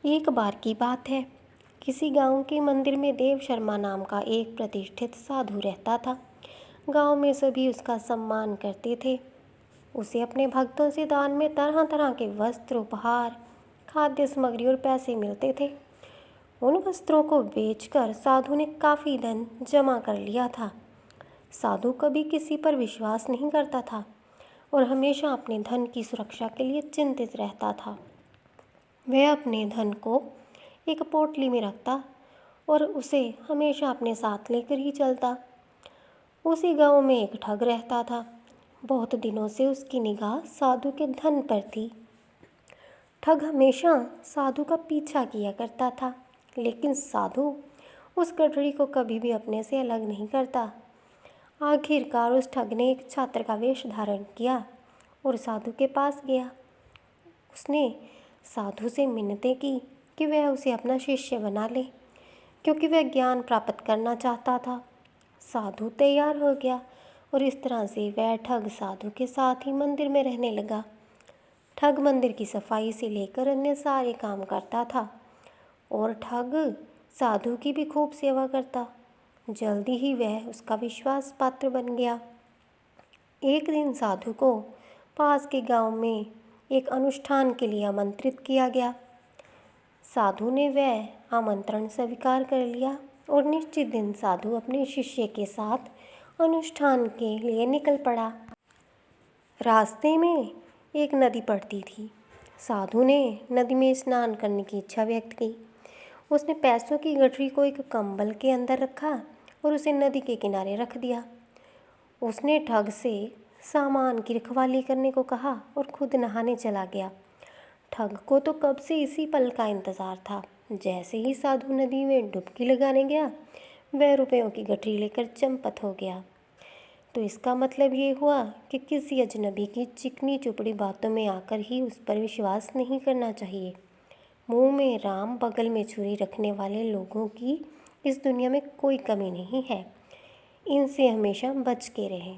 एक बार की बात है, किसी गांव के मंदिर में देव शर्मा नाम का एक प्रतिष्ठित साधु रहता था। गांव में सभी उसका सम्मान करते थे। उसे अपने भक्तों से दान में तरह तरह के वस्त्र, उपहार, खाद्य सामग्री और पैसे मिलते थे। उन वस्त्रों को बेचकर साधु ने काफ़ी धन जमा कर लिया था। साधु कभी किसी पर विश्वास नहीं करता था और हमेशा अपने धन की सुरक्षा के लिए चिंतित रहता था। वह अपने धन को एक पोटली में रखता और उसे हमेशा अपने साथ लेकर ही चलता। उसी गांव में एक ठग रहता था। बहुत दिनों से उसकी निगाह साधु के धन पर थी। ठग हमेशा साधु का पीछा किया करता था, लेकिन साधु उस गठरी को कभी भी अपने से अलग नहीं करता। आखिरकार उस ठग ने एक छात्र का वेश धारण किया और साधु के पास गया। उसने साधु से मिन्नतें की कि वह उसे अपना शिष्य बना ले, क्योंकि वह ज्ञान प्राप्त करना चाहता था। साधु तैयार हो गया और इस तरह से वह ठग साधु के साथ ही मंदिर में रहने लगा। ठग मंदिर की सफाई से लेकर अन्य सारे काम करता था और ठग साधु की भी खूब सेवा करता। जल्दी ही वह उसका विश्वास पात्र बन गया। एक दिन साधु को पास के गांव में एक अनुष्ठान के लिए आमंत्रित किया गया। साधु ने वह आमंत्रण स्वीकार कर लिया और निश्चित दिन साधु अपने शिष्य के साथ अनुष्ठान के लिए निकल पड़ा। रास्ते में एक नदी पड़ती थी। साधु ने नदी में स्नान करने की इच्छा व्यक्त की। उसने पैसों की गठरी को एक कंबल के अंदर रखा और उसे नदी के किनारे रख दिया। उसने ठग से सामान की रखवाली करने को कहा और खुद नहाने चला गया। ठग को तो कब से इसी पल का इंतज़ार था। जैसे ही साधु नदी में डुबकी लगाने गया, वह रुपयों की गठरी लेकर चंपत हो गया। तो इसका मतलब ये हुआ कि किसी अजनबी की चिकनी चुपड़ी बातों में आकर ही उस पर विश्वास नहीं करना चाहिए। मुंह में राम बगल में छुरी रखने वाले लोगों की इस दुनिया में कोई कमी नहीं है। इनसे हमेशा बच के रहें।